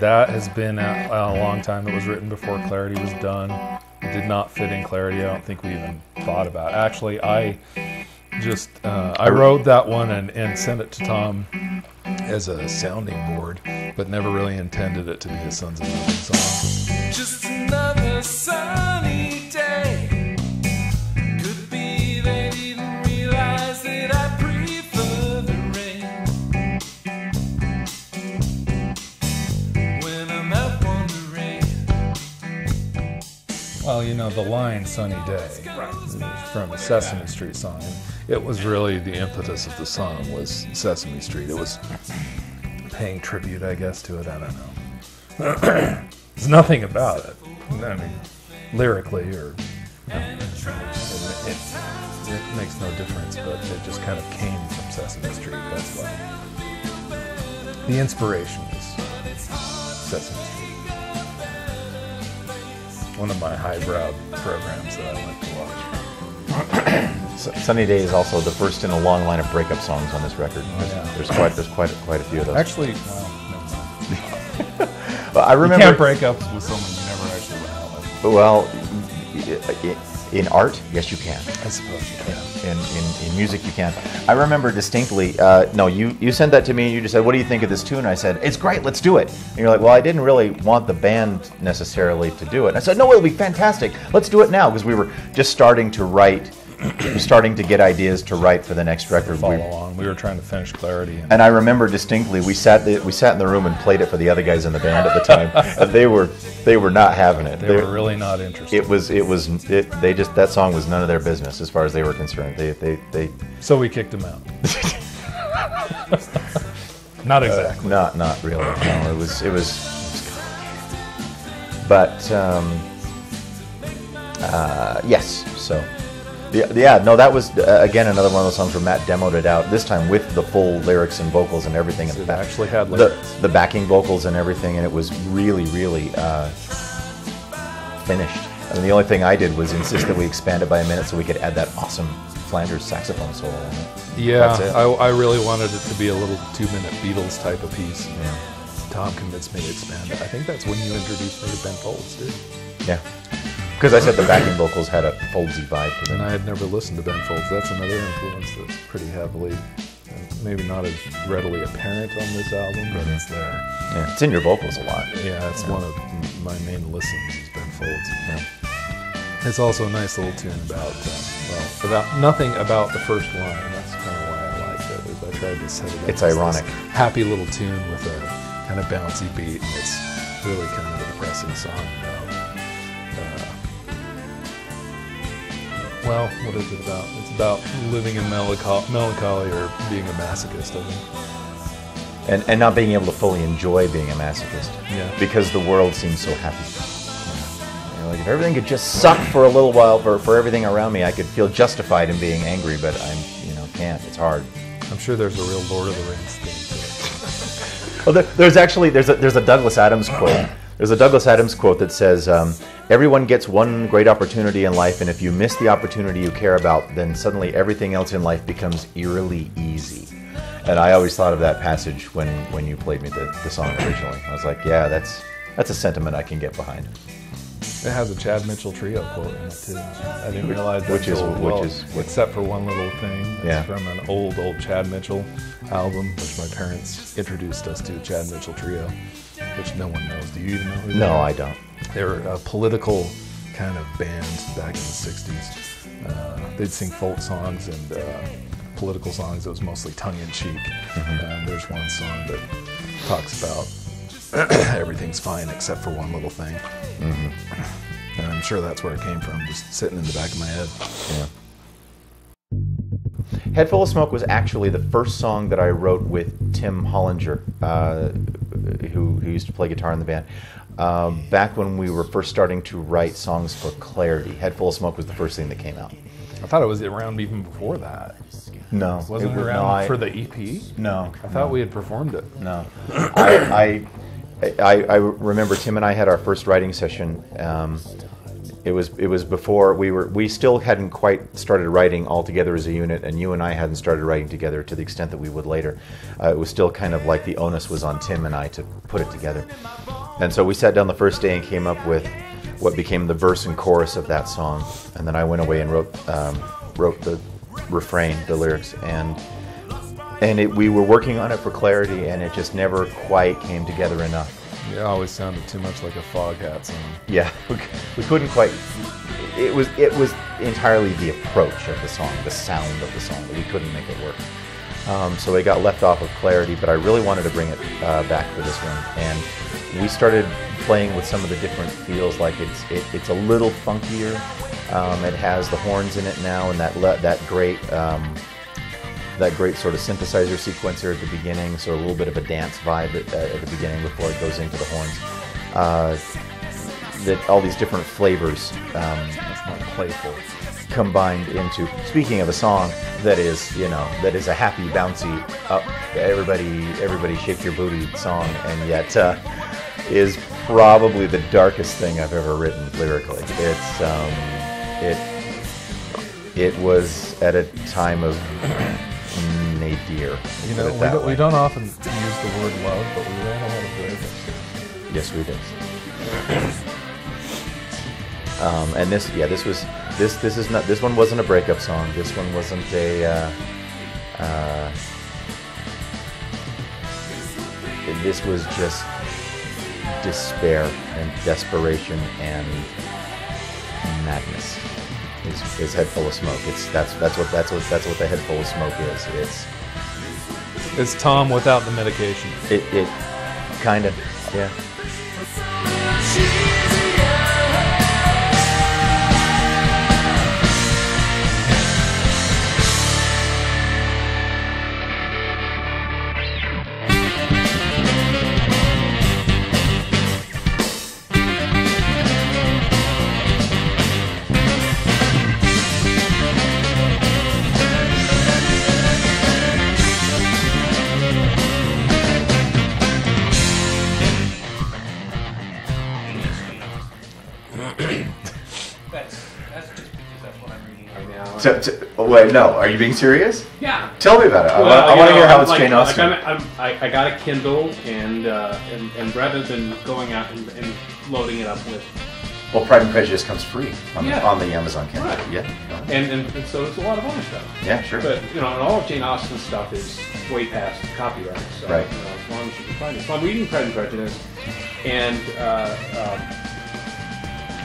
that has been a long time. It was written before Clarity was done. It did not fit in Clarity. I don't think we even thought about it. Actually, I wrote that one and sent it to Thom as a sounding board, but never really intended it to be a Sons of Nothing song. Just another sunny day. Could be they didn't realize that I prefer the rain. When I'm out wandering. Well, you know, the line Sunny Day from a Sesame Street song. It was really the impetus of the song was Sesame Street. It was paying tribute, I guess, to it. I don't know. There's nothing about it. I mean, lyrically, or it makes no difference, but it just kind of came from Sesame Street. That's why. The inspiration is Sesame Street. One of my highbrow programs that I like to watch. Sunny Day is also the first in a long line of breakup songs on this record. Oh, yeah. There's quite a few of those. Actually, well, I remember. You can't break up with someone you never actually went out with. Well, in art, yes, you can. I suppose you can. In music, you can. I remember distinctly. No, you sent that to me, and you just said, "What do you think of this tune?" I said, "It's great. Let's do it." And you're like, "Well, I didn't really want the band necessarily to do it." And I said, "No, it'll be fantastic. Let's do it now," because we were just starting to write. Starting to get ideas to write for the next record. Follow along. We were trying to finish Clarity, and I remember distinctly we sat in the room and played it for the other guys in the band at the time, and they were not having it. They were really not interested. They just that song was none of their business as far as they were concerned. They So we kicked them out. Not exactly. Not really. No, it was. But yes. So. Yeah, no, that was, again, another one of those songs where Matt demoed it out, this time with the full lyrics and vocals and everything. So it actually had lyrics. The backing vocals and everything, and it was really, really finished. I mean, the only thing I did was insist that we expand it by a minute so we could add that awesome Flanders saxophone solo in it. Yeah, I really wanted it to be a little 2-minute Beatles type of piece. Yeah. Tom convinced me to expand it. I think that's when you introduced me to Ben Folds, dude. Yeah. Because I said the backing vocals had a foldsy vibe to them. And I had never listened to Ben Folds. That's another influence that's pretty heavily, maybe not as readily apparent on this album, but it's there. Yeah, it's in your vocals a lot. Yeah, it's one of my main listens is Ben Folds. Yeah. It's also a nice little tune about, nothing about the first line. That's kind of why I liked it. I tried to set it up. It's ironic. Happy little tune with a kind of bouncy beat, and it's really kind of a depressing song about. Well, what is it about? It's about living in melancholy or being a masochist, I think. And not being able to fully enjoy being a masochist. Yeah. Because the world seems so happy. You know, like if everything could just suck for a little while for everything around me, I could feel justified in being angry, but can't. It's hard. I'm sure there's a real Lord of the Rings thing to it. Well, there's a Douglas Adams quote. There's a Douglas Adams quote that says, everyone gets one great opportunity in life, and if you miss the opportunity you care about, then suddenly everything else in life becomes eerily easy. And I always thought of that passage when you played me the song originally. I was like, yeah, that's a sentiment I can get behind. It has a Chad Mitchell Trio quote in it, too. I didn't realize that. Which is except for one little thing. Yeah. It's from an old Chad Mitchell album, which my parents introduced us to, Chad Mitchell Trio, which no one knows. Do you even know who they are? No, I don't. They were a political kind of band back in the 60s. They'd sing folk songs and political songs. It was mostly tongue-in-cheek. Mm-hmm. There's one song that talks about everything's fine except for one little thing. Mm-hmm. And I'm sure that's where it came from, just sitting in the back of my head. Yeah. Head Full of Smoke was actually the first song that I wrote with Tim Hollinger, who used to play guitar in the band. Back when we were first starting to write songs for Clarity, Head Full of Smoke was the first thing that came out. I thought it was around even before that. No. Wasn't it around for the EP? No. I thought we had performed it. No. I remember Tim and I had our first writing session It was before we still hadn't quite started writing all together as a unit, and you and I hadn't started writing together to the extent that we would later. It was still kind of like the onus was on Tim and I to put it together. And so we sat down the first day and came up with what became the verse and chorus of that song. And then I went away and wrote the refrain, the lyrics, and we were working on it for clarity, and it just never quite came together enough. It always sounded too much like a Foghat song. Yeah, we couldn't quite. It was entirely the approach of the song, the sound of the song, that we couldn't make it work. So it got left off of clarity, but I really wanted to bring it back for this one, and we started playing with some of the different feels. Like it's a little funkier. It has the horns in it now, and that great sort of synthesizer sequencer at the beginning, so a little bit of a dance vibe at the beginning before it goes into the horns. That all these different flavors It's not playful. combined into. Speaking of a song that is a happy, bouncy, up, everybody shake your booty song, and yet is probably the darkest thing I've ever written lyrically. It was at a time of nadir. You know, we don't often use the word love, but we ran a lot of breakups. Yes, we did. And this one wasn't a breakup song. This one wasn't a. This was just despair and desperation and madness. His head full of smoke. That's what the head full of smoke is. It's Thom without the medication. It kind of, yeah. Wait, no. Are you being serious? Yeah. Tell me about it. I want to hear how it's Jane Austen. I got a Kindle, and rather than going out and loading it up with. Well, Pride and Prejudice comes free on the Amazon Kindle. Right. Yeah. And so there's a lot of other stuff. Yeah, sure. But and all of Jane Austen's stuff is way past copyright. So, right. As long as you can find it. So I'm reading Pride and Prejudice, and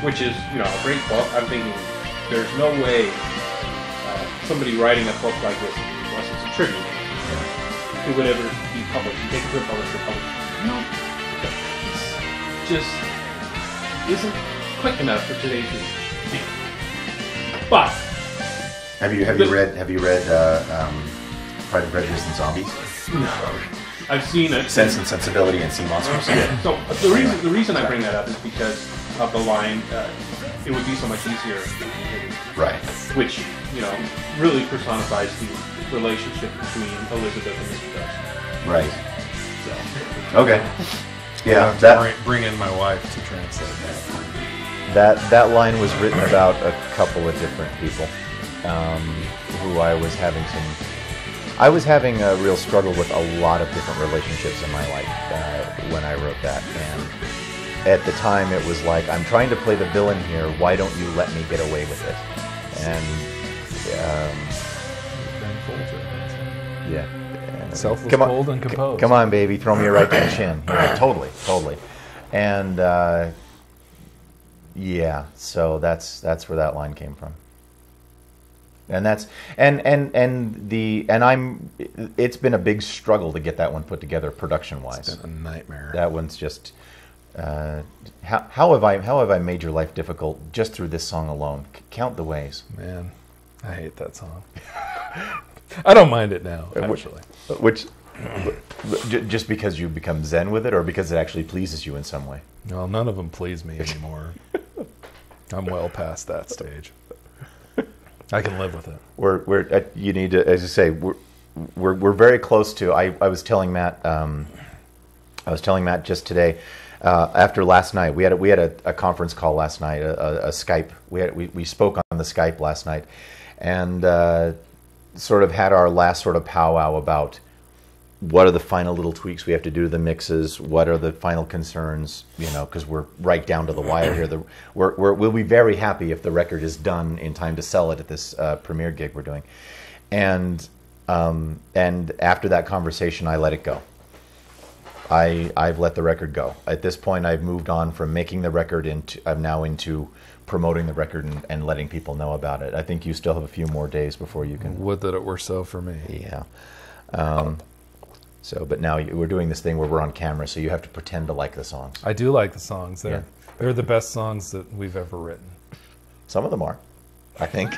which is a great book. I'm thinking there's no way somebody writing a book like this, unless it's a tribute, it would ever be published. You take it to a publisher, no, it just isn't quick enough for today's reading. But have you read Pride and Prejudice and Zombies? No, I've seen it. Sense and Sensibility and Sea Monsters. Yeah. So the reason I bring that up is because of the line. It would be so much easier. Right. Which really personifies the relationship between Elizabeth and Mr. Darcy. Right. So. Okay. Yeah. Bring in my wife to translate that. That line was written about a couple of different people who I was having a real struggle with a lot of different relationships in my life when I wrote that, and at the time it was like, I'm trying to play the villain here, why don't you let me get away with it? And yeah, selfless, bold, and composed. Come on, baby, throw me right to the chin. Yeah, totally. And yeah, so that's where that line came from. And that's it's been a big struggle to get that one put together production wise. It's been a nightmare. That one's just how have I made your life difficult just through this song alone? Count the ways. Man, I hate that song. I don't mind it now, actually. Which just because you become zen with it, or because it actually pleases you in some way? Well, none of them please me anymore. I'm well past that stage. I can live with it. You need to, as you say, we're very close to. I was telling Matt just today. After last night, we had a conference call last night, a Skype. We spoke on the Skype last night, and sort of had our last sort of powwow about what are the final little tweaks we have to do to the mixes, what are the final concerns, because we're right down to the wire here. We'll be very happy if the record is done in time to sell it at this premiere gig we're doing. And after that conversation, I let it go. I've let the record go. At this point, I've moved on from making the record I'm now into promoting the record and letting people know about it. I think you still have a few more days before you can. Would that it were so for me. Yeah. But now we're doing this thing where we're on camera, so you have to pretend to like the songs. I do like the songs. They're the best songs that we've ever written. Some of them are, I think.